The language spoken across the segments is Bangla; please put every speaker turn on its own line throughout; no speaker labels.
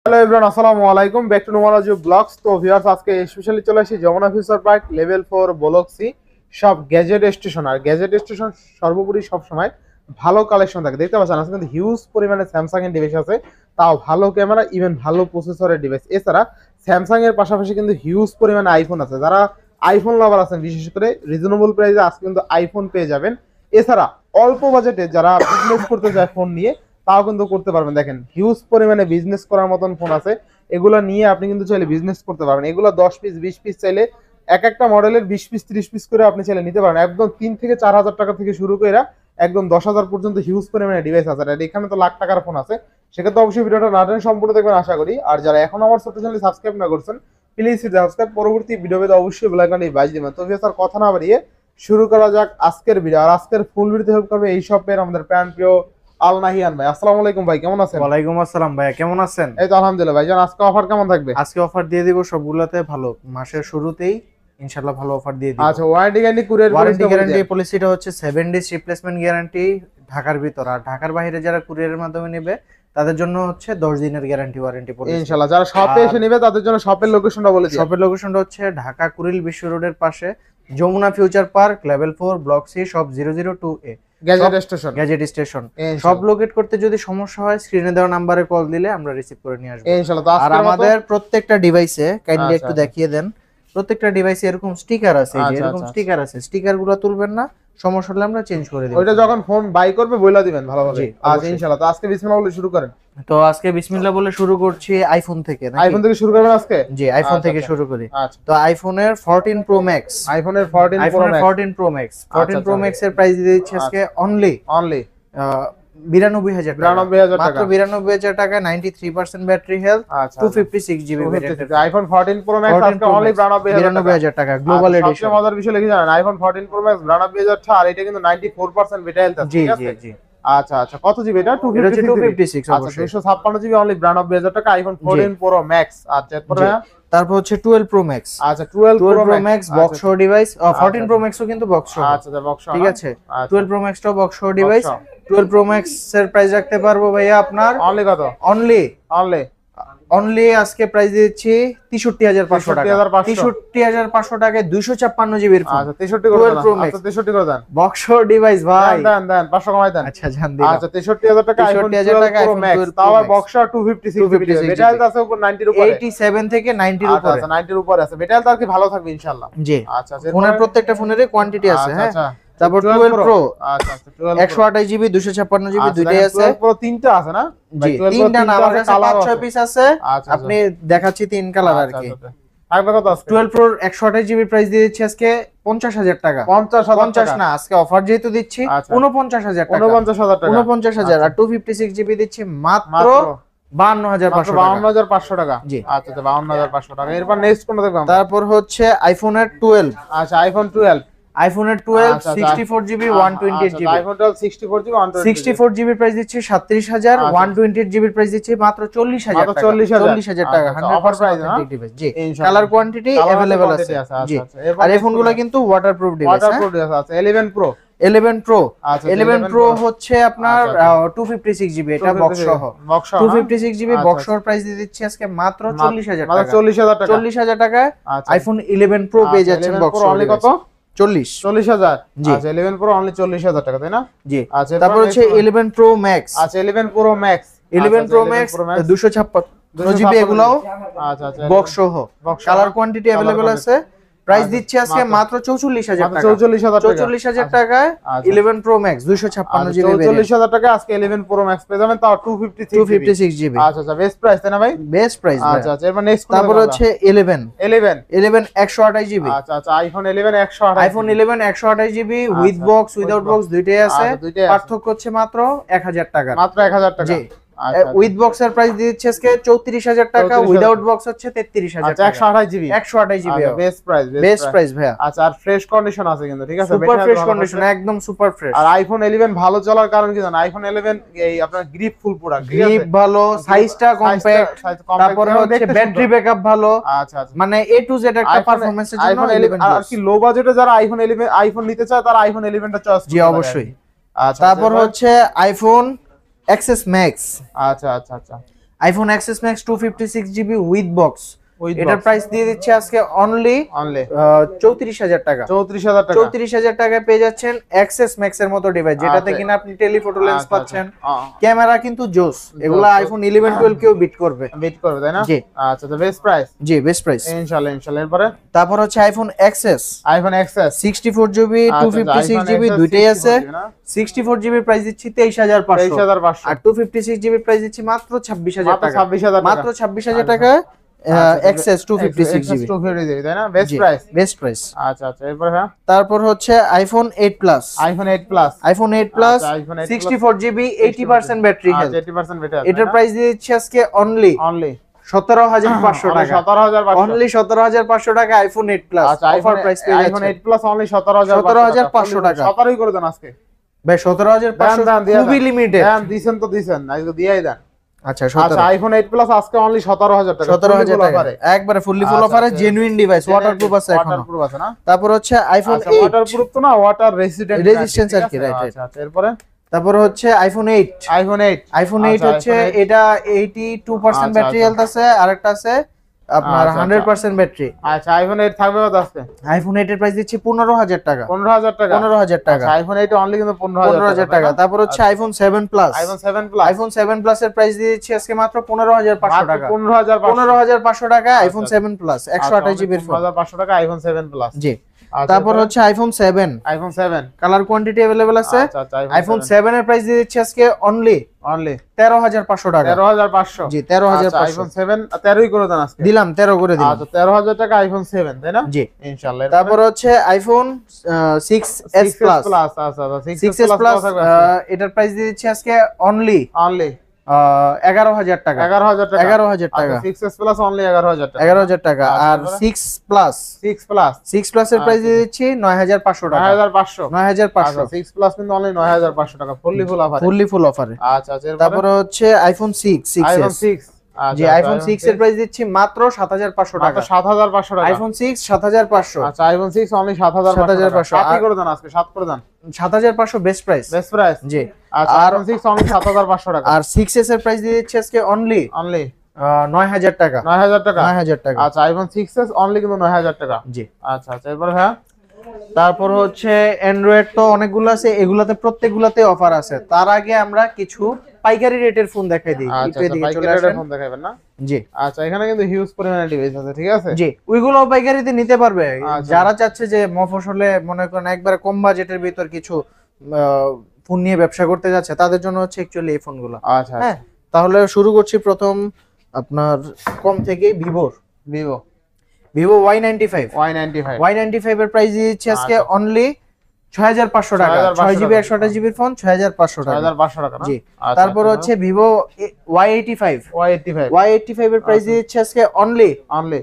হ্যালো এভরিওয়ান, আসসালামু আলাইকুম, ব্যাক টু নোমারাজু ব্লগস। তো ভিউয়ার্স, আজকে স্পেশালি চলে আসি Jamuna future park level 4 block C সব গ্যাজেট স্টেশন। আর গ্যাজেট স্টেশন সর্বোপরি সব সময় ভালো কালেকশন থাকে। দেখতে পাচ্ছেন আজকে কিন্তু হিউজ পরিমাণে স্যামসাং এর ডিভাইস আছে, তাও ভালো ক্যামেরা, ইভেন ভালো প্রসেসরের ডিভাইস। এছাড়া স্যামসাং এর পাশাপাশি কিন্তু হিউজ পরিমাণে আইফোন আছে। যারা আইফোন লাভার আছেন বিশেষ করে রিজনেবল প্রাইসে আজকে কিন্তু আইফোন পেয়ে যাবেন। এছাড়া অল্প বাজেটে যারা বিজনেস করতে চায় ফোন নিয়ে তাও কিন্তু করতে পারবেন। দেখেন হিউজ পরিমাণে বিজনেস করার মতন ফোন আছে, এগুলো নিয়ে আপনি কিন্তু চাইলে বিজনেস করতে পারবেন। এগুলো 10 পিস 20 পিস চাইলে এক একটা মডেলের 20 পিস 30 পিস করে আপনি চাইলে নিতে পারেন। একদম 3 থেকে 4,000 টাকা থেকে শুরু করে একদম 10,000 পর্যন্ত হিউজ পরিমাণে ডিভাইস আছে। আর এখানে তো লাখ টাকার ফোন আছে, সেক্ষেত্রে অবশ্যই ভিডিওটা না টেনে সম্পূর্ণ দেখবেন আশা করি। আর যারা এখন আমার ছোট্ট চ্যানেল সাবস্ক্রাইব না করছেন প্লিজ সাবস্ক্রাইব, পরবর্তী ভিডিও পেতে অবশ্যই বেল আইকনটি বাজিয়ে দিবেন। তো ভিউয়ার্স, আর কথা না বাড়িয়ে শুরু করা যাক আজকের ভিডিও। আর আজকের ফুল ভিডিওতে হেল্প করবে এই শপের আমাদের প্যান প্রিয় আল নাহিয়ান ভাই। আসসালামু আলাইকুম ভাই, কেমন আছেন?
ওয়ালাইকুম আসসালাম ভাইয়া, কেমন আছেন?
এই তো আলহামদুলিল্লাহ ভাইজান। আজকে অফার কেমন থাকবে?
আজকে অফার দিয়ে দিব সবগুলাতে ভালো, মাসের শুরুতেই ইনশাআল্লাহ ভালো অফার দিয়ে দিব।
আচ্ছা, ওয়ারেন্টি গ্যারান্টি কুরিয়ার
গ্যারান্টি পলিসিটা হচ্ছে 7 ডেজ রিপ্লেসমেন্ট গ্যারান্টি ঢাকার ভিতর। আর ঢাকার বাইরে যারা কুরিয়ারের মাধ্যমে নেবে তাদের জন্য হচ্ছে 10 দিনের গ্যারান্টি ওয়ারেন্টি পলিসি
ইনশাআল্লাহ। যারা শপে এসে নেবে তাদের জন্য শপের লোকেশনটা বলে দিই।
শপের লোকেশনটা হচ্ছে ঢাকা কুড়িল বিশ্ব রোডের পাশে Jamuna future park level 4 block C shop 002A gadget station. সব লোকেট করতে যদি সমস্যা হয় স্ক্রিনে দেওয়া নম্বরে কল দিলে আমরা রিসিভ করে নিয়ে আসবো ইনশাআল্লাহ। আর আমাদের প্রত্যেকটা ডিভাইসে কাইন্ডলি একটু দেখিয়ে দেন, প্রত্যেকটা ডিভাইসে এরকম স্টিকার আছে, এরকম স্টিকার আছে, স্টিকারগুলো তুলবেন না, সমস্যা হলে আমরা চেঞ্জ করে দেব।
ওইটা যখন ফোন বাই করবে বলে দিবেন ভালোভাবে। আচ্ছা ইনশাআল্লাহ। তো আজকে বিসমিল্লাহ বলে শুরু করেন।
তো আজকে বিসমিল্লাহ বলে শুরু করছি আইফোন থেকে।
আইফোন থেকে শুরু করবেন আজকে?
জি, আইফোন থেকে শুরু করি। তো আইফোনের 14 প্রো ম্যাক্স,
আইফোনের 14 প্রো ম্যাক্স
প্রো ম্যাক্স এর প্রাইস দিয়ে দিচ্ছি আজকে অনলি 92,000 টাকা, মাত্র 92,000 টাকা, 93% battery health, 256 GB variant
iPhone 14 pro max আজকে অনলি 92,000 টাকা
গ্লোবাল এডিশন।
সবচেয়ে মজার বিষয় লিখে জানেন আইফোন 14 প্রো ম্যাক্স 92,000 টাকা, আর এটা কিন্তু 94% ব্যাটারি হেলথ আছে। ঠিক আছে
জি।
আচ্ছা আচ্ছা, কত জিবি এটা? 256 অবশ্যই। 256 জিবি অনলি 92,000 টাকা আইফোন 14 প্রো ম্যাক্স। আচ্ছা
তারপর হচ্ছে 12 প্রো ম্যাক্স।
আচ্ছা 12 প্রো
ম্যাক্স বক্স সহ ডিভাইস। 14 প্রো ম্যাক্সও কিন্তু বক্স সহ।
আচ্ছা বক্স সহ,
ঠিক আছে। 12 প্রো ম্যাক্সটাও বক্স সহ ডিভাইস। 12 প্রো ম্যাক্স এর প্রাইস রাখতে পারবো ভাইয়া আপনার
অনলি কত?
অনলি আজকে প্রাইস দিচ্ছি 63,500 টাকা। 63,500 টাকায় 256 জিবির ফোন।
আচ্ছা 63 করে দেন। আচ্ছা 63 করে দেন।
বক্স সহ ডিভাইস ভাই
দেন 500 কমাই দেন।
আচ্ছা জান দিন।
আচ্ছা 63,000 টাকা আইফোন 12 প্রো ম্যাক্স, তাও বক্স সহ 256 জিবি। ব্যাটারি হেলথ আছে উপর 90 এর উপরে,
87 থেকে 90 এর উপরে।
আচ্ছা 90 এর উপরে আছে। ব্যাটারি হেলথ আর কি ভালো থাকবে ইনশাআল্লাহ।
জি।
আচ্ছা
ফোনের প্রত্যেকটা ফোনেরই কোয়ান্টিটি আছে। হ্যাঁ
আচ্ছা।
তারপর 12 প্রো।
আচ্ছা
128 জিবি 256 জিবি দুইটাই আছে।
12 প্রো তিনটা আছে না?
জি, তিনটা না, আমার কাছে 5-6 পিস আছে। আপনি দেখাচ্ছি তিন কালার আর কি।
থাকবে কত আজকে?
12 প্রো 128 জিবি প্রাইস দিয়ে দিচ্ছি আজকে 50,000 টাকা। 50 না, আজকে অফার যেহেতু দিচ্ছি 49,000 টাকা। 49,000 আর 256 জিবি দিচ্ছি মাত্র 52,500 টাকা।
জি আচ্ছা 52,500 টাকা। এরপর নেক্সট কোন দেখব?
তারপর হচ্ছে আইফোনের 12।
আচ্ছা আইফোনের 12
64 GB 128 GB.
IPhone 12 64 GB
64 GB price দিচ্ছি 37,000, 128 জিবি প্রাইস দিচ্ছি মাত্র 40,000 টাকা। 40,000 টাকা, 100% অথেন্টিক ডিভাইস। জি, কালার কোয়ান্টিটি अवेलेबल আছে। জি, আর এই ফোনগুলো কিন্তু ওয়াটারপ্রুফ ডিভাইস।
ওয়াটারপ্রুফ ডিভাইস আছে। 11 প্রো
11 প্রো হচ্ছে আপনার 256 জিবি, এটা বক্স সহ। 256 জিবি বক্স সহ প্রাইস দিয়ে দিচ্ছি আজকে মাত্র 40,000 টাকা।
মাত্র 40,000 টাকা
আইফোন 11 প্রো পেয়ে যাচ্ছেন বক্স সহ।
অনলি কত?
40,000। জি,
আচ্ছা 11 প্রো অনলি 40,000 টাকা, তাই না?
জি।
আচ্ছা
তারপর হচ্ছে 11 প্রো ম্যাক্স।
আচ্ছা 11 প্রো ম্যাক্স
256 জিবি, এগুলাও
আচ্ছা
বক্স সহ। কালার কোয়ান্টিটি अवेलेबल আছে। প্রাইস দিচ্ছি আজকে মাত্র 44,000 টাকা। 44,000 টাকায় 11 প্রো ম্যাক্স 256 জিবি।
44,000 টাকা আজকে 11 প্রো ম্যাক্স পেয়ে যাবেন, তাও 256
জিবি।
আচ্ছা বেস্ট প্রাইস, তাই না ভাই?
Best price.
আচ্ছা এরপর নেক্সট
তারপর হচ্ছে 11 128 জিবি।
আচ্ছা iPhone 11
128 GB with box without box দুইটাই আছে। পার্থক্য হচ্ছে মাত্র 1,000 টাকা।
মাত্র 1,000 টাকা।
জি, উইথ বক্স এর প্রাইস দিচ্ছে আজকে 34,000 টাকা, উইদাউট বক্স হচ্ছে 33,000 টাকা।
128 জিবি বেস্ট প্রাইস
ভাইয়া।
আচ্ছা আর ফ্রেশ কন্ডিশন আছে কিন্তু, ঠিক আছে?
সুপার ফ্রেশ কন্ডিশন, একদম সুপার ফ্রেশ।
আর আইফোন 11 ভালো চলার কারণ কি জানেন? আইফোন 11 এই আপনার গ্রিপ ফুল প্রোডাক্ট,
গ্রিপ ভালো, সাইজটা কম্প্যাক্ট, তারপরে হচ্ছে ব্যাটারি ব্যাকআপ ভালো।
আচ্ছা
মানে এ টু জেড একটা পারফরম্যান্সের জন্য
আইফোন 11 আর কি লো বাজেটে যারা আইফোন নিতে চায় তারা আইফোন 11টা চয়েস করতে পারে।
জি অবশ্যই। তারপর হচ্ছে আইফোন XS Max।
আচ্ছা
iPhone XS max 256GB with box, এটার প্রাইস দিয়ে দিচ্ছে আজকে অনলি 34000 টাকা।
34000 টাকা,
34000 টাকায় পেয়ে যাচ্ছেন এক্সএস ম্যাক্স এর মতো ডিভাইস, যেটাতে কিনা আপনি টেলিফটো লেন্স পাচ্ছেন, ক্যামেরা কিন্তু জোস, এগুলা আইফোন 11 12 কেও বিট করবে তাই না? জি
আচ্ছা, তো বেস্ট প্রাইস,
জি বেস্ট প্রাইস
ইনশাআল্লাহ ইনশাআল্লাহ। এরপরে
তারপর হচ্ছে আইফোন এক্সএস, 64GB 256GB দুইটাই আছে। 64GB প্রাইস দিচ্ছি 23500, আর 256GB প্রাইস দিচ্ছি মাত্র 26000 টাকা, মাত্র 26000 টাকা এক্সএস 256GB
তাই না? Best price,
best price.
আচ্ছা আচ্ছা, এরপর হ্যাঁ
তারপর হচ্ছে iPhone 8 plus,
iPhone 8 plus,
64GB 80% battery health,
80% battery,
এটার প্রাইস দিচ্ছি আজকে অনলি 17500 টাকা,
17500,
অনলি 17500 টাকা আইফোন 8 প্লাস অফার প্রাইস পেয়ে যাচ্ছেন।
আইফোন 8 প্লাস অনলি 17500 টাকা, 17ই করে দেন আজকে
ভাই, 17500 খুবই লিমিটেড,
দিছেন তো দিছেন, আজকে দিয়েই দেন।
আচ্ছা
আইফোন 8 প্লাস আজকে অনলি 17000 টাকা,
17000 টাকা একবারে ফুললি ফুল অফারে, জেনুইন ডিভাইস, ওয়াটারপ্রুফ আছে এখনো,
ওয়াটারপ্রুফ আছে না?
তারপর হচ্ছে আইফোন 8
ওয়াটারপ্রুফ তো না, ওয়াটার রেজিস্ট্যান্স
আর কি, রাইট।
আচ্ছা, এরপরে
তারপর হচ্ছে আইফোন 8, আইফোন 8 হচ্ছে এটা 82% ব্যাটারি হেলথ আছে, আরেকটা আছে আপনার 100% ব্যাটারি।
আচ্ছা, আইফোন 8 থাকবে কত আজকে?
আইফোন 8 এর প্রাইস দিচ্ছি 15000 টাকা,
15000 টাকা,
15000 টাকা।
আইফোন 8 অনলি কিন্তু 15000
টাকা। তারপর হচ্ছে আইফোন 7 প্লাস, আইফোন 7 প্লাস এর প্রাইস দিয়ে দিচ্ছি আজকে মাত্র 15500 টাকা, 15500 টাকা আইফোন 7 প্লাস 128GB এর ফোন,
15500 টাকা আইফন 7 প্লাস।
জি। তারপর হচ্ছে আইফোন 7, কালার কোয়ান্টিটি अवेलेबल আছে। আইফোন 7 এর প্রাইস দিয়ে দিচ্ছি আজকে অনলি 13500 টাকা,
13500,
জি 13500।
আইফোন 7 13ই করে দেন আজকে,
দিলাম 13 করে দিলাম।
আচ্ছা, 13000 টাকা আইফোন 7 তাই না?
জি
ইনশাআল্লাহ।
তারপর হচ্ছে আইফোন 6s প্লাস,
আচ্ছা
6s প্লাস এটার প্রাইস দিয়ে দিচ্ছি আজকে অনলি 11000 টাকা, 11000 টাকা,
6s প্লাস অনলি 11000 টাকা,
11000 টাকা। আর 6 প্লাস এর প্রাইস দিয়ে দিচ্ছি 9500 টাকা, 9500।
6 প্লাস কিন্তু অনলি 9500 টাকা, ফুললি ফুল অফারে। আচ্ছা,
তারপর হচ্ছে আইফোন 6 জি, আইফোন 6 এর প্রাইস দিচ্ছি মাত্র 7500 টাকা,
7500 টাকা,
আইফোন 6 7500।
আচ্ছা, আইফোন 6 অনলি 7500 টাকা, করে দেন আজকে, 7 করে দেন,
7500 বেস্ট প্রাইস জি।
আচ্ছা, আইফোন 6 অনলি 7500 টাকা,
আর 6s এর প্রাইস দিয়ে দিচ্ছি আজকে অনলি 9000 টাকা, 9000 টাকা।
আচ্ছা, আইফোন 6s অনলি কিন্তু 9000 টাকা,
জি।
আচ্ছা আচ্ছা, এরপর হ্যাঁ
তারপর হচ্ছে অ্যান্ড্রয়েড তো অনেকগুলো আছে, এগুলাতে প্রত্যেকগুলাতে অফার আছে। তার আগে আমরা কিছু পাইকারি রেটের ফোন দেখাই দিই,
একটু এদিকে চলে আসেন, ফোন দেখাবেন না?
জি।
আচ্ছা, এখানে কিন্তু হিউজ পরিমাণে ডিভাইস আছে, ঠিক আছে?
জি, ওইগুলো পাইকারিতে নিতে পারবে যারা চাচ্ছে যে মফস্বলে মনে করেন একবারে কম বাজেটের ভিতর কিছু ফোন নিয়ে ব্যবসা করতে যাচ্ছে, তাদের জন্য হচ্ছে অ্যাকচুয়ালি এই ফোনগুলো।
আচ্ছা,
হ্যাঁ, তাহলে শুরু করছি প্রথম আপনার কম থেকে ভিভো Y95 এর প্রাইস দিচ্ছি আজকে অনলি 6500 টাকা, 6GB 128GB এর ফোন 6500 টাকা,
6500 টাকা।
জি। তারপর হচ্ছে ভিভো Y85 এর প্রাইস দিচ্ছি আজকে অনলি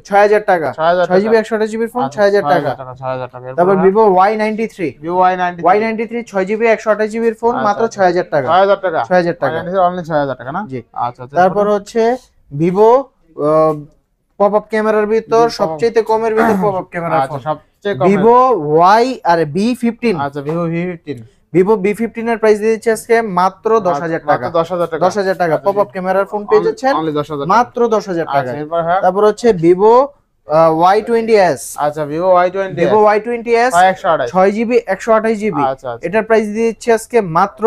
6000 টাকা, 6GB 128GB এর ফোন 6000 টাকা। তারপর ভিভো Y93 6GB 128GB এর ফোন মাত্র 6000 টাকা, 6000 টাকা,
অনলি 6000 টাকা না?
জি। তারপর হচ্ছে ভিভো পপআপ ক্যামেরার ভিতর সবচেয়ে কমের ভিতর পপআপ ক্যামেরা ফোন,
সবচেয়ে কম,
ভিভো Y আর B15।
আচ্ছা,
ভিভো B15 এর প্রাইস দিয়েছে আজকে মাত্র 10000 টাকা, 10000 টাকা পপআপ ক্যামেরার ফোন পেয়ে যাচ্ছেন মাত্র 10000 টাকা। তারপর হচ্ছে ভিভো Y20s,
আচ্ছা, ভিভো
Y20s 6GB 128GB, এটার প্রাইস দিয়েছে আজকে মাত্র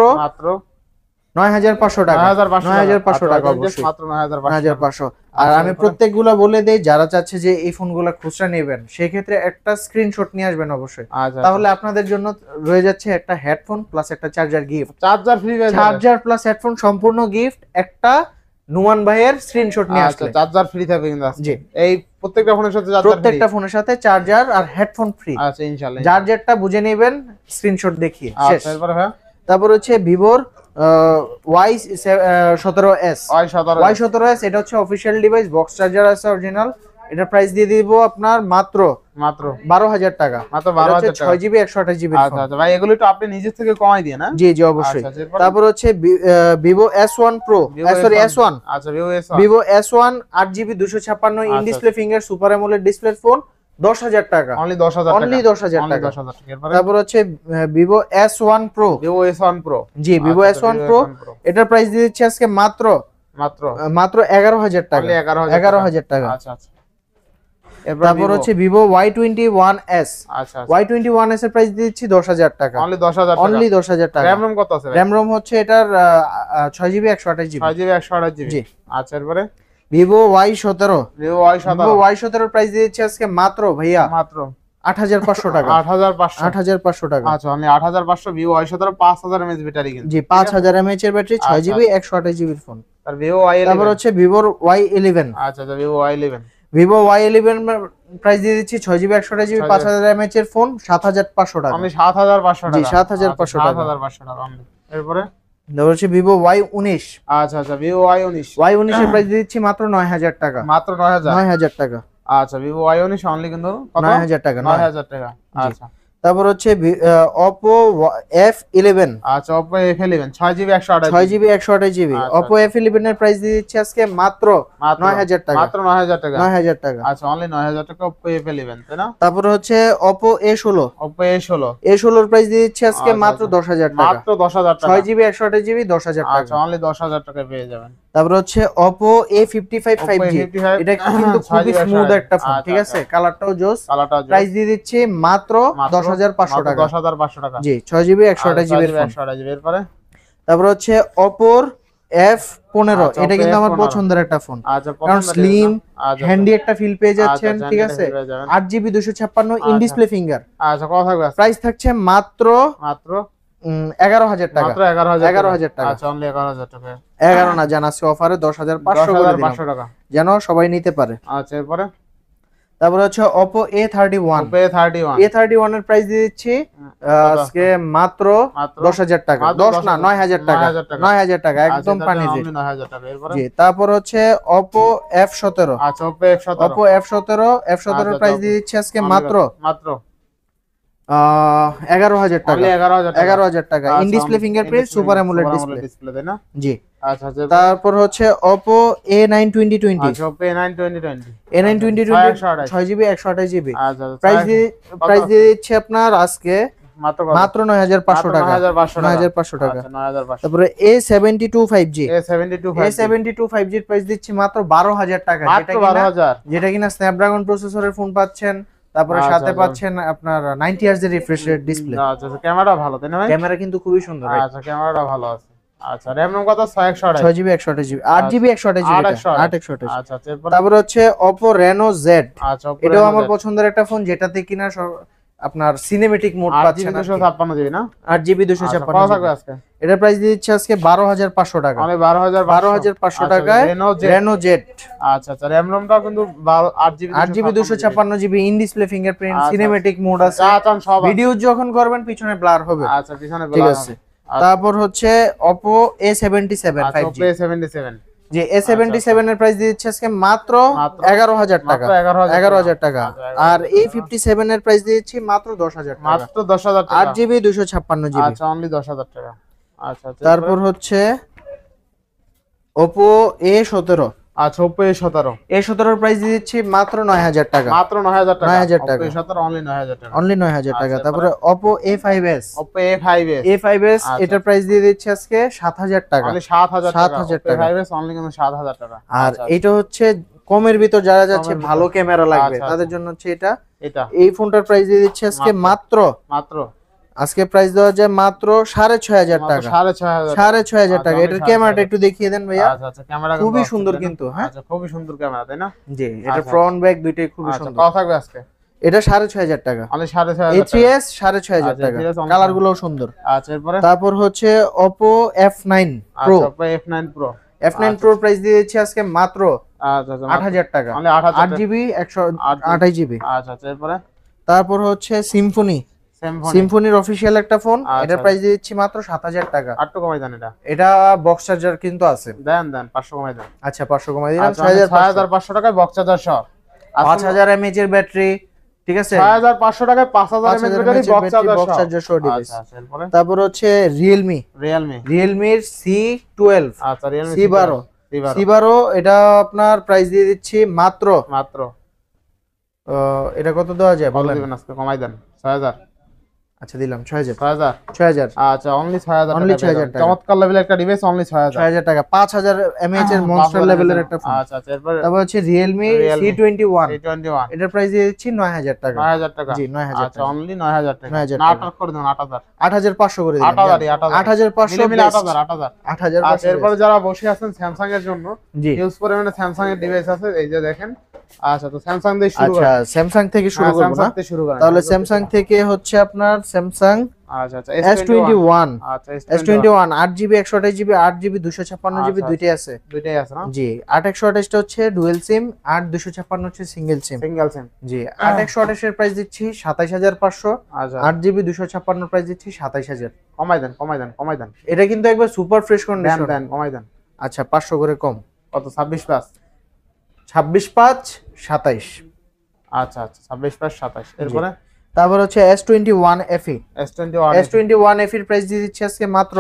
9500 টাকা, 9500 টাকা, অবশ্যই মাত্র 9500। আর আমি প্রত্যেকগুলা বলে দেই, যারা চাচ্ছে যে এই ফোনগুলা খুচরা নেবেন সেই ক্ষেত্রে একটা স্ক্রিনশট নিয়ে আসবেন অবশ্যই, তাহলে আপনাদের জন্য রয়ে যাচ্ছে একটা হেডফোন প্লাস একটা charger gift, charger plus headphone সম্পূর্ণ গিফট, একটা নুমান ভাইয়ের স্ক্রিনশট নিয়ে আসলে
চার্জার ফ্রি থাকবে কিন্তু।
জি,
এই প্রত্যেকটা ফোনের সাথে
চার্জার আর হেডফোন ফ্রি।
আচ্ছা, ইনশাআল্লাহ,
যার যেটা বুঝে নেবেন স্ক্রিনশট দেখিয়ে শেষ। তারপর হচ্ছে ভিভোর Y17s, এটা হচ্ছে অফিশিয়াল ডিভাইস, বক্স চার্জার আছে অরিজিনাল, এটা প্রাইস দিয়ে দিব আপনার মাত্র 12000 টাকা,
মাত্র 12000 টাকা,
6GB 128GB।
আচ্ছা আচ্ছা ভাই, এগুলো তো আপনি নিজে থেকে কমাই দিয়ে না?
জি জি, অবশ্যই। তারপর হচ্ছে ভিভো S1 Pro, S1,
আচ্ছা,
Vivo S1 8GB 256 in display finger super AMOLED display phone, 10000 টাকা,
অনলি 10000 টাকা।
তারপর হচ্ছে ভিভো S1 Pro, জি ভিভো S1 Pro, এটার প্রাইস দিচ্ছি আজকে মাত্র
মাত্র
মাত্র 11,000 টাকা, 11,000 টাকা।
আচ্ছা আচ্ছা।
তারপর হচ্ছে ভিভো Y21s।
আচ্ছা
Y21s এর প্রাইস দিচ্ছি 10,000 টাকা,
অনলি 10,000 টাকা,
অনলি 10,000 টাকা।
র‍্যাম রম কত আছে?
র‍্যাম রম হচ্ছে এটার 6GB 128GB,
6GB 128GB।
জি।
আচ্ছা এরপরে
ভিভো Y17,
ভিভো
Y17 এর প্রাইস দিচ্ছি আজকে মাত্র ভাইয়া
মাত্র
8,500 টাকা,
8,500,
8,500 টাকা।
আচ্ছা only 8,500। Vivo Y17 5000 mAh battery কিন্তু,
জি 5000 mAh এর ব্যাটারি, 6GB 128GB এর ফোন।
আর ভিভো Y11,
তারপর হচ্ছে ভিভোর Y11।
আচ্ছা আচ্ছা Vivo Y11,
Vivo Y11 price দিয়ে দিচ্ছি 6GB 128GB 5000 mAh এর ফোন 7,500 টাকা,
আমি 7,500 টাকা,
জি 7,500 টাকা।
7,500 টাকা অনলি। এরপরে
তারপর হচ্ছে ভিভো Y19।
আচ্ছা আচ্ছা ভিভো Y19,
Y19 এর প্রাইস দিয়ে দিচ্ছি মাত্র 9,000 টাকা,
মাত্র 9,000,
9,000 টাকা,
আচ্ছা ভিভো Y19 অনলি কিন্তু কত?
9,000 টাকা,
9,000 টাকা। আচ্ছা
তারপর হচ্ছে Oppo F11।
আচ্ছা Oppo F11 6GB 128GB,
6GB 128GB। Oppo F11 এর প্রাইস দিয়ে দিচ্ছি আজকে মাত্র 9,000 টাকা,
মাত্র 9,000 টাকা,
9,000 টাকা।
আচ্ছা অনলি 9,000 টাকা Oppo F11, তাই না?
তারপর হচ্ছে Oppo A16।
Oppo A16,
A16 এর প্রাইস দিয়ে দিচ্ছি আজকে মাত্র 10,000 টাকা,
মাত্র 10,000 টাকা,
6GB 128GB 10,000 টাকা।
আচ্ছা অনলি 10,000 টাকা পেয়ে যাবেন।
তারপর হচ্ছে Oppo A55 5G। এটা কিন্তু খুবই স্মুথ একটা ফোন, ঠিক আছে, কালারটাও জোস। প্রাইস দিয়ে দিচ্ছি মাত্র 10,500 টাকা,
10,500 টাকা,
জি 6GB 128GB এর ফোন।
128GB। এরপরে
তারপর হচ্ছে Oppo F15। এটা কিন্তু আমার পছন্দের একটা ফোন,
আচ্ছা
কারণ স্লিম হ্যান্ডি একটা ফিল পেয়ে যাচ্ছেন, ঠিক আছে। 8GB 256 in display finger.
আচ্ছা কত থাকবে?
প্রাইস থাকছে মাত্র
মাত্র
11,000 টাকা,
মাত্র 11,000
টাকা।
আচ্ছা অনলি 11,000 টাকা,
11 না জান আছে অফারে 10,500 করে দিলাম,
10,500 টাকা,
যেন সবাই নিতে পারে।
আচ্ছা এরপরে
তারপর হচ্ছে Oppo A31।
Oppo A31,
A31 এর প্রাইস দিয়ে দিচ্ছি আজকে মাত্র 10,000 টাকা, 10 না 9,000 টাকা, 9,000 টাকা একদম পানি জি,
9,000 টাকা। এরপরে
জি। তারপর হচ্ছে Oppo F17।
আচ্ছা Oppo F17,
F17 এর প্রাইস দিয়ে দিচ্ছি আজকে মাত্র 11,000 টাকা, 11,000 টাকা in display fingerprint super AMOLED display,
তাই না?
জি।
আচ্ছা
তারপর হচ্ছে Oppo A9 2020।
আচ্ছা Oppo A9 2020,
A9 2020 6GB 128GB।
আচ্ছা
প্রাইস দিয়ে দিচ্ছি আপনার আজকে মাত্র 9,500 টাকা, 9,500 টাকা।
9,500।
তারপরে A72 5G।
A72
5G এর প্রাইস দিচ্ছি মাত্র 12,000 টাকা,
মাত্র 12,000,
যেটা কিনা স্ন্যাপড্রাগন প্রসেসরের ফোন পাচ্ছেন। তারপরে সাথে পাচ্ছেন আপনার 90 Hz এর রিফ্রেশ রেট ডিসপ্লে।
আচ্ছা ক্যামেরা ভালো, তাই না ভাই?
ক্যামেরা কিন্তু খুবই সুন্দর।
আচ্ছা ক্যামেরাটা ভালো আছে। আচ্ছা র‍্যাম রম কত?
6GB 128GB, 8GB 128GB, 8
আচ্ছা
তারপর হচ্ছে Oppo Reno Z।
আচ্ছা
এটাও আমার পছন্দের একটা ফোন, যেটাতে কিনা আপনার সিনেমেটিক মোড পাচ্ছেন।
256GB না?
8GB 256।
কত থাকবে আজকে?
এটা প্রাইস দিচ্ছে আজকে 12,500 টাকা,
মানে 12,500
টাকায় Reno Z।
আচ্ছা র‍্যাম রমটাও কিন্তু
8GB 256GB in display fingerprint cinematic mode আছে। ভিডিও যখন করবেন পিছনে ব্লার হবে,
আচ্ছা পিছনে ব্লার,
ঠিক আছে। তারপর হচ্ছে Oppo A77 5G।
Oppo A77,
যে A77 এর প্রাইস দিচ্ছে আজকে মাত্র 11,000 টাকা, 11,000 টাকা। আর A57 এর প্রাইস দিচ্ছি মাত্র 10,000 টাকা,
মাত্র 10,000 টাকা,
8GB 256GB।
আচ্ছা অনলি 10,000 টাকা। আচ্ছা
তারপর হচ্ছে Oppo A17।
আচ্ছা Oppo A17,
A17 এর প্রাইস দিচ্ছি মাত্র 9,000 টাকা,
মাত্র 9,000 টাকা,
9,000 টাকা।
Oppo A17 অনলি 9,000 টাকা,
অনলি 9,000 টাকা। তারপরে Oppo A5s।
Oppo A5s,
A5s এটার প্রাইস দিয়ে দিচ্ছি আজকে 7,000 টাকা,
অনলি 7,000 টাকা,
7,000 টাকা।
A5s অনলি কিন্তু 7,000 টাকা।
আর এটা হচ্ছে কমের ভিতর যারা যাচ্ছে ভালো ক্যামেরা লাগবে তাদের জন্য হচ্ছে এটা। এই ফোনটার প্রাইস দিয়ে দিচ্ছি আজকে মাত্র আজকে প্রাইস দেওয়া যায় মাত্র 6,500 টাকা, 6,500 টাকা। এটার ক্যামেরাটা একটু দেখিয়ে দেন ভাইয়া।
আচ্ছা ক্যামেরা
খুবই সুন্দর কিন্তু, হ্যাঁ
আচ্ছা খুবই সুন্দর ক্যামেরা, তাই না?
জি, এটা ফ্রন্ট ব্যাক দুইটাই খুবই সুন্দর।
কত থাকবে আজকে?
এটা 6,500 টাকা,
মানে 6,500
A3s 6,500 টাকা, কালার গুলো সুন্দর।
আচ্ছা এরপরে
তারপর হচ্ছে Oppo F9 Pro।
আচ্ছা Oppo F9 Pro,
F9 Pro price দিয়ে দিচ্ছি আজকে মাত্র 8,000 টাকা,
মানে
8GB 128GB।
আচ্ছা এরপরে
তারপর হচ্ছে সিম্ফনির অফিশিয়াল একটা ফোন, এটা প্রাইস দিয়ে দিচ্ছি মাত্র 7,000 টাকা।
আর তো কমাই দেন,
এটা বক্স চার্জার কিন্তু আছে,
দেন 500 কমাই দেন।
আচ্ছা 500 কমাই দিলাম,
6,500 টাকায় বক্স চার্জার সহ
5,000 mAh এর ব্যাটারি, ঠিক আছে।
6,500 টাকায় 5,000 mAh ব্যাটারি বক্স চার্জার সহ ডিভাইস।
আচ্ছা এরপরে তারপর হচ্ছে Realme C12,
আচ্ছা Realme
C12 এটা আপনার প্রাইস দিয়ে দিচ্ছি মাত্র এটা কত দেওয়া যায় বলেন?
আজকে কমাই দেন 6,000।
আচ্ছা দিলাম 6000
6000
6000
আচ্ছা অনলি 6000
অনলি 6000 টাকা
চমৎকার লেভেলের একটা ডিভাইস অনলি 6000
6000 টাকা 5000 mAh এর মনস্টার লেভেলের একটা ফোন
আচ্ছা আচ্ছা এরপর
তারপর হচ্ছে Realme C21
C21
এটার প্রাইস দিয়েছি 9000 টাকা
9000 টাকা
জি 9000
আচ্ছা অনলি 9000 টাকা
9000
না
টাকা
8 করে দেন 8000
8500 করে দিলাম
8500 মিলে 8000
8500
আচ্ছা এরপর যারা বসে আছেন স্যামসাং এর জন্য
জি
ইউজ পরিমাণে স্যামসাং এর ডিভাইস আছে এই যে দেখেন আচ্ছা তো স্যামসাং দিয়ে শুরু
আচ্ছা স্যামসাং থেকে শুরু করব না তাহলে স্যামসাং থেকে হচ্ছে আপনার স্যামসাং
আচ্ছা আচ্ছা
S21
আচ্ছা
S21 8GB 128GB 8GB 256GB দুইটাই আছে
না
জি 8128 টা হচ্ছে ডুয়াল সিম আর 256 হচ্ছে সিঙ্গেল সিম জি 8128 এর প্রাইস দিচ্ছি 27500
আচ্ছা
8GB 256 প্রাইস দিচ্ছি 27000
কমাই দেন
এটা কিন্তু একবার সুপার ফ্রেশ কন্ডিশন
দেন কমাই দেন
আচ্ছা 500 করে কম
কত 26
26 5 27
আচ্ছা আচ্ছা 26 27 এরপরে
তারপর হচ্ছে S21 FE S21 FE এর প্রাইস দিয়ে দিচ্ছি আজকে মাত্র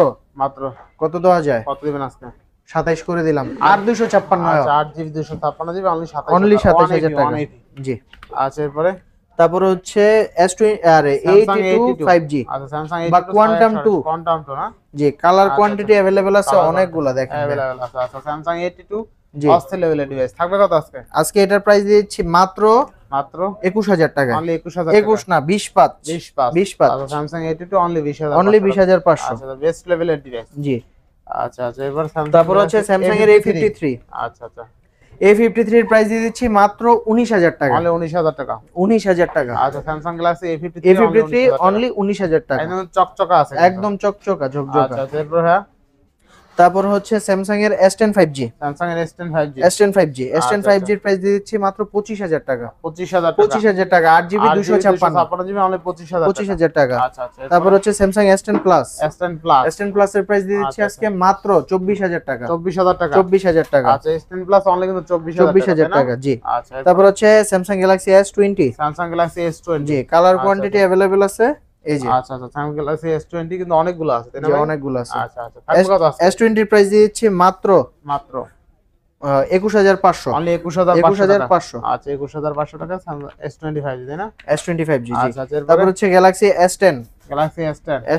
কত দেওয়া যায়
কত দিবেন আজকে
27 করে দিলাম আর 256
আচ্ছা 8GB 256GB
অনলি 27000 টাকা জি
আচ্ছা এরপরে
তারপর হচ্ছে S20 আরে A82 5G
আচ্ছা স্যামসাং
বা কোয়ান্টাম 2
না
জি কালার কোয়ান্টিটি अवेलेबल আছে অনেকগুলা দেখেন
अवेलेबल আছে আচ্ছা স্যামসাং A82 অস্থির লেভেলের ডিভাইস থাকবে কত আজকে
এটার প্রাইস দিচ্ছি মাত্র 21000 টাকা
অনলি 21000
21 না 20
আচ্ছা স্যামসাং A82 অনলি 20000
অনলি 20500
আচ্ছা বেস্ট লেভেলের ডিভাইস
জি
আচ্ছা আচ্ছা এবার স্যামসাং
তারপর হচ্ছে স্যামসাং এর A53
আচ্ছা আচ্ছা
A53 এর প্রাইস দিয়ে দিচ্ছি মাত্র 19000 টাকা
অনলি 19000 টাকা
19000 টাকা
আচ্ছা স্যামসাং গ্যালাক্সি
A53 অনলি 19000 টাকা
একদম চকচকা আছে
একদম চকচকা ঝকঝকা
আচ্ছা এরপর হ্যাঁ
তারপর হচ্ছে স্যামসাং এর S10 5G S10 5G এর প্রাইস দিয়ে দিচ্ছি মাত্র 25000 টাকা 25000 টাকা 8GB 256GB
অনলি 25000
টাকা
আচ্ছা আচ্ছা
তারপর হচ্ছে Samsung S10 Plus
S10
Plus এর প্রাইস দিয়ে দিচ্ছি আজকে মাত্র 24000 টাকা 24000 টাকা
আচ্ছা S10 Plus অনলি কিন্তু
24000 টাকা জি
আচ্ছা
তারপর হচ্ছে স্যামসাং গ্যালাক্সি S20 জি কালার কোয়ান্টিটি अवेलेबल আছে এই যে
আচ্ছা আচ্ছা স্যামসাং গ্যালাক্সি S20 কিন্তু অনেকগুলো আছে তাই না
জি অনেকগুলো আছে
আচ্ছা আচ্ছা থাকবে কত আছে
S20 এর প্রাইস দিচ্ছি মাত্র 21500
অনলি 21500
আচ্ছা
21500 টাকা S25 তাই না
S25 জি
আচ্ছা
তারপর হচ্ছে গ্যালাক্সি S10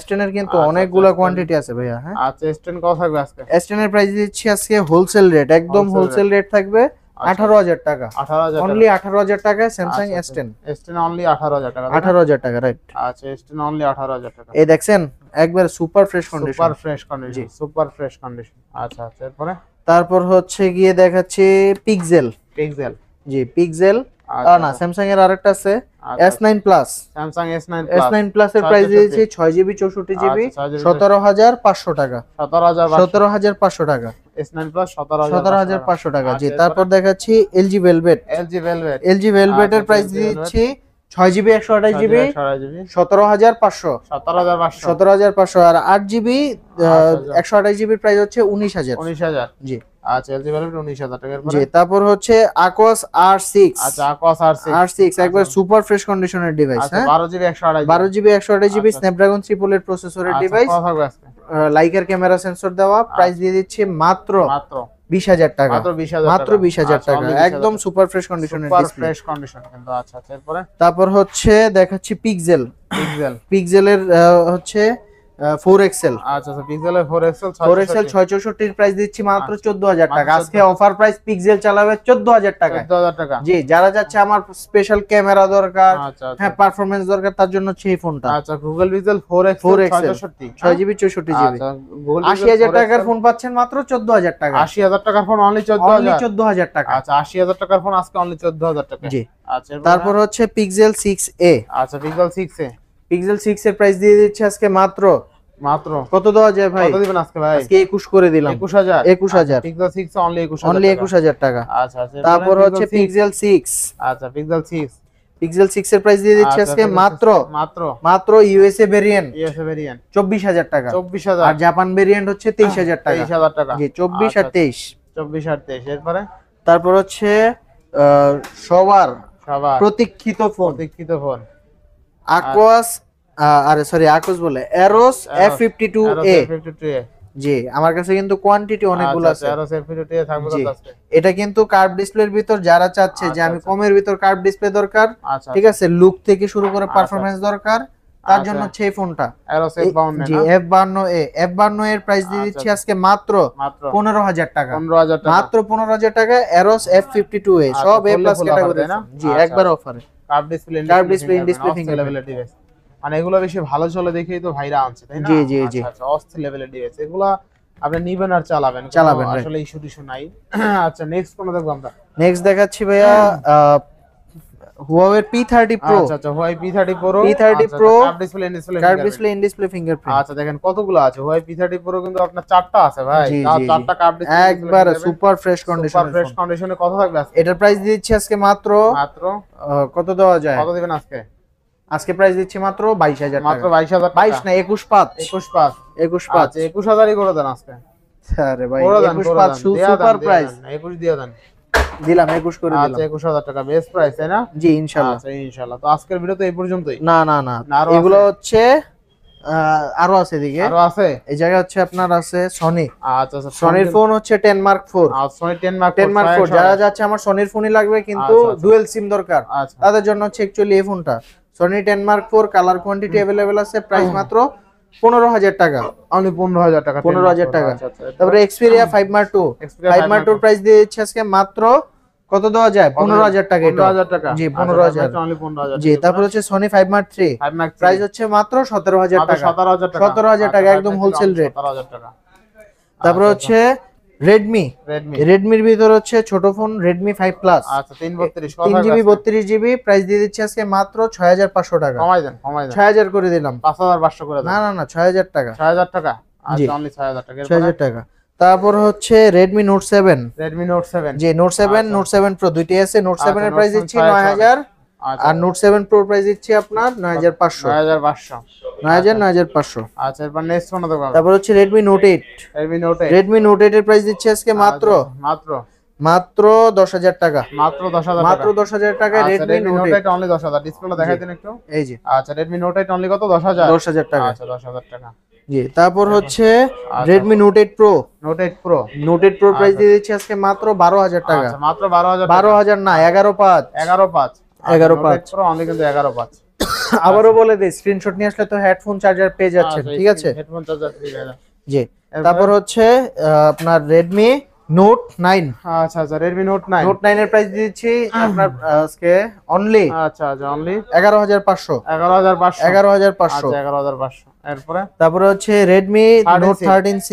S10
এর কিন্তু অনেকগুলো কোয়ান্টিটি আছে ভাইয়া হ্যাঁ
আচ্ছা S10 কত থাকবে আজকে
S10 এর প্রাইস দিচ্ছি আজকে হোলসেল রেট একদম হোলসেল রেট থাকবে 18000 টাকা
18000
অনলি 18000 টাকা স্যামসাং
S10 অনলি 18000 টাকা
18000 টাকা রাইট
আচ্ছা S10 অনলি 18000 টাকা
এই দেখছেন একবার সুপার ফ্রেশ কন্ডিশন
আচ্ছা আচ্ছা এরপরে
তারপর হচ্ছে গিয়ে দেখাচ্ছি পিক্সেল জি পিক্সেল না স্যামসাং এর আরেকটা আছে S9 Plus
Samsung
S9 Plus এর প্রাইস দিয়েছি 6GB 64GB 17500 টাকা 17500 টাকা
S9 Plus
17500 টাকা জি তারপর দেখাচ্ছি LG Velvet এর প্রাইস দিয়েছি 6GB 128GB 17500 আর 8GB 128GB প্রাইস হচ্ছে 19000 জি
আচ্ছা LG Velvet 19000 টাকার পরে
জি তারপর হচ্ছে Aquos R6
আচ্ছা Aquos
R6 একবার সুপার ফ্রেশ কন্ডিশনের ডিভাইস হ্যাঁ 12GB 128GB স্ন্যাপড্রাগন 3 এর প্রসেসরের ডিভাইস লাইকার ক্যামেরা সেন্সর দেওয়া প্রাইস দিয়ে দিচ্ছে মাত্র 20000 টাকা মাত্র 20000 টাকা একদম সুপার ফ্রেশ কন্ডিশনের ডিসপ্লে
কিন্তু আচ্ছা এরপরে
তারপর হচ্ছে দেখাচ্ছি পিক্সেলের হচ্ছে 4XL
আচ্ছা পিক্সেলের 4XL
664 এর প্রাইস দিচ্ছি মাত্র 14000 টাকা আজকে অফার প্রাইস পিক্সেল চালাবে 14000 টাকা জি যারা যাচ্ছে আমার স্পেশাল ক্যামেরা দরকার হ্যাঁ পারফরম্যান্স দরকার তার জন্য সেই ফোনটা
আচ্ছা Google pixel 4XL
6GB 64GB
আচ্ছা
80000 টাকার ফোন পাচ্ছেন মাত্র 14000 টাকা
80000 টাকার ফোন অনলি 14000
টাকা
আচ্ছা 80000 টাকার ফোন আজকে অনলি 14000 টাকা
জি
আচ্ছা
তারপর হচ্ছে পিক্সেল 6a
আচ্ছা পিক্সেল 6
এর প্রাইস দিয়ে দিচ্ছে আজকে মাত্র কত দেওয়া যায় ভাই
কত দিবেন আজকে ভাই
আজকে 21 করে দিলাম
21000 পিক্সেল 6 অনলি
21000 টাকা
আচ্ছা
তারপর হচ্ছে পিক্সেল 6
আচ্ছা
পিক্সেল 6 এর প্রাইস দিয়ে দিচ্ছে আজকে মাত্র ইউএসএ ভেরিয়েন্ট 24000 টাকা আর জাপান ভেরিয়েন্ট হচ্ছে 23000 টাকা জি 24 আর 23
এরপরে
তারপর হচ্ছে সবার প্রতীক্ষিত ফোন Aquos Aquos বলে Aros F52A জি আমার কাছে কিন্তু কোয়ান্টিটি অনেকগুলো আছে
Aros F52A থাকবে আজকে
এটা কিন্তু কার্ভ ডিসপ্লের ভিতর যারা চাচ্ছে যে আমি কমের ভিতর কার্ভ ডিসপ্লে দরকার ঠিক আছে লুক থেকে শুরু করে পারফরম্যান্স দরকার তার জন্য হচ্ছে এই ফোনটা
Aeros F52
জি F52 এর প্রাইস দিয়ে দিচ্ছি আজকে মাত্র 15000 টাকা,
15000 টাকা,
মাত্র 15000 টাকায় Aeros F52A সব A+ ক্যাটাগরি না জি, একবার অফারে।
Curve display,
in display fingerprint
device, মানে এগুলো বেশি ভালো চলে দেখেই তো ভাইরা আনছে, তাই না?
জি জি জি,
আচ্ছা অস্থির লেভেলের ডিভাইস, এগুলো আপনি নিবেন আর চালাবেন, আসলে ইস্যু টিস্যু নাই। আচ্ছা নেক্সট কোন দেখবো আমরা?
নেক্সট দেখাচ্ছি ভাইয়া Huawei P30 Pro।
আচ্ছা Huawei P30 Pro,
P30 Pro
curve display
in display fingerprint.
আচ্ছা দেখেন কতগুলো আছে Huawei P30 Pro, কিন্তু আপনার 4টা আছে ভাই, চারটা কার্ভ ডিসপ্লে
একবার সুপার ফ্রেশ
কন্ডিশনে। কত থাকবে আজকে?
এটার প্রাইস দিচ্ছি আজকে মাত্র কত দেওয়া যায়,
কত দিবেন আজকে?
আজকে প্রাইস দিচ্ছি মাত্র 22000 টাকা,
মাত্র 22000,
22 না 21.5
আচ্ছা 21000ই করে দেন আজকে।
আরে ভাই 21.5 সুপার প্রাইস,
21 দিয়ে দেন,
দিলাম 21 করে দিলাম।
আচ্ছা 21000 টাকা বেস্ট প্রাইস, তাই না?
জি ইনশাআল্লাহ।
আচ্ছা ইনশাআল্লাহ। তো আজকের ভিডিও তো এই পর্যন্তই।
না না না, এগুলো হচ্ছে আরো আছে এদিকে,
আরো আছে
এই জায়গায় হচ্ছে আপনার আছে সনি।
আচ্ছা আচ্ছা,
সনির ফোন হচ্ছে 10 Mark 4।
সনি 10 Mark
4 যারা যাচ্ছে আমার সনির ফোনই লাগবে কিন্তু ডুয়াল সিম দরকার, তাদের জন্য হচ্ছে অ্যাকচুয়ালি এই ফোনটা Sony 10 Mark 4, colour quantity available আছে, প্রাইস মাত্র 15000 টাকা,
অনলি 15000 টাকা,
15000 টাকা। তারপরে Xperia 5 Mark 2, 5 Mark 2 প্রাইস দিয়েছে আজকে মাত্র কত দেওয়া যায়, 15000 টাকা,
15000 টাকা
জি 15000,
অনলি 15000
জি। তারপর হচ্ছে সনি 5 Mark 3, প্রাইস হচ্ছে মাত্র 17000 টাকা, 17000 টাকা একদম হোলসেল রেট,
17000 টাকা।
তারপর হচ্ছে রেডমির ভিতর হচ্ছে ছোট ফোন Redmi 5 Plus,
আচ্ছা 332
3GB 32GB, প্রাইস দিয়ে দিচ্ছি আজকে মাত্র 6500 টাকা,
কমাই দেন
6000 করে দিলাম,
5500 করে দেন,
না না না 6000 টাকা,
6000 টাকা, আচ্ছা অনলি 6000 টাকা,
6000 টাকা। তারপর হচ্ছে Redmi Note 7,
জি
Note 7 Pro দুইটাই আছে। Note 7 এর প্রাইস দিচ্ছি 9000, আর Note 7 Pro প্রাইস দিচ্ছি আপনার 9500, 9500।
আচ্ছা এরপর নেক্সট কোন দেখব?
তারপর হচ্ছে Redmi Note 8, Redmi Note 8 এর প্রাইস দিচ্ছি আজকে মাত্র 10000 টাকা,
মাত্র 10000
মাত্র 10000 টাকায় Redmi Note 8
অনলি 10000। ডিসপ্লেটা দেখাই দেন একটু,
এই যে।
আচ্ছা Redmi Note 8 অনলি কত? 10000
টাকা,
আচ্ছা 10000 টাকা,
জি। তারপর হচ্ছে Redmi Note 8 Pro, Note 8 Pro price দিয়ে দিচ্ছি আজকে মাত্র 12000 টাকা,
আচ্ছা মাত্র 12000,
12000 না 11500,
11500 Pro অনলি, কিন্তু 11500।
আবারও বলে দেই, স্ক্রিনশট নিয়ে আসলে তো হেডফোন চার্জার পেয়ে যাচ্ছেন, ঠিক আছে?
হেডফোন চার্জার ফ্রি আছে,
জি। তারপর হচ্ছে আপনার Redmi Note 9,
আচ্ছা Redmi Note 9,
Note 9 এর প্রাইস দিচ্ছি আপনার আজকে অনলি
আচ্ছা অনলি
11500,
11500, আচ্ছা 11500। এরপরে
তারপরে হচ্ছে Redmi Note 13C,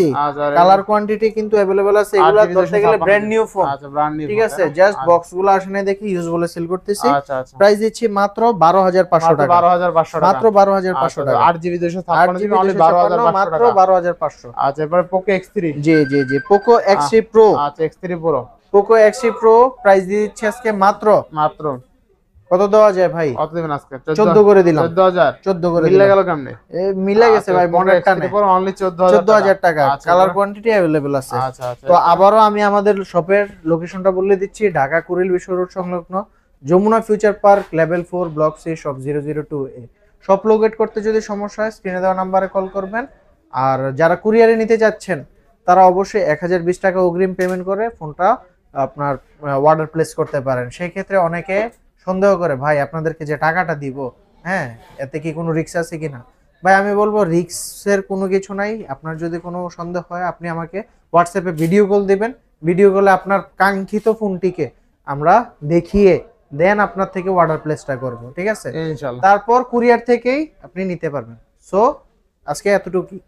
colour quantity কিন্তু अवेलेबल আছে, এগুলা ধরতে গেলে ব্র্যান্ড নিউ ফোন,
আচ্ছা ব্র্যান্ড নিউ,
ঠিক আছে? জাস্ট বক্সগুলো আসলে দেখি ইউজ বলে সেল করতেছি,
আচ্ছা আচ্ছা।
প্রাইস দিচ্ছি মাত্র 12500 টাকা,
12500 টাকা,
মাত্র 12500 টাকা,
8GB 256GB অনলি 12500
মাত্র 12500।
আচ্ছা এরপর Poco X3,
জি Poco X3 Pro,
আচ্ছা X3 Pro,
Poco X3 Pro price দিচ্ছি আজকে মাত্র কত দেওয়া যায় ভাই?
কত দিবেন আজকে?
14 করে দিলাম,
14 করে মিলে গেল কেমনে?
মিলে গেছে ভাই, মনেরটা নেই,
অনলি 14000
টাকা, কালার কোয়ান্টিটি अवेलेबल আছে।
আচ্ছা
তো আবারো আমি আমাদের শপের লোকেশনটা বলে দিচ্ছি, ঢাকা কুড়িল বিশ্ব রোড সংলগ্ন Jamuna future park, level 4, block C, shop 002A। Shop locate করতে যদি সমস্যা হয় স্ক্রিনে দেওয়া নম্বরে কল করবেন, আর যারা কুরিয়ারে নিতে যাচ্ছেন তারা অবশ্যই 1020 টাকা অগ্রিম পেমেন্ট করে ফোনটা আপনার অর্ডার প্লেস করতে পারেন। সেই ক্ষেত্রে অনেকে সন্দেহ করে, ভাই আপনাদেরকে যে টাকাটা দিব, হ্যাঁ এতে কি কোনো রিস্ক আছে কিনা? ভাই আমি বলবো রিস্কের কোনো কিছু নাই। আপনার যদি কোনো সন্দেহ হয় আপনি আমাকে হোয়াটসঅ্যাপে ভিডিও কল দিবেন, ভিডিও কলে আপনার কাঙ্ক্ষিত ফোনটিকে আমরা দেখিয়ে দেন আপনার থেকে অর্ডার প্লেসটা করব, ঠিক আছে?
ইনশাআল্লাহ।
তারপর কুরিয়ার থেকেই আপনি নিতে পারবেন। সো আজকে এতটুকুই।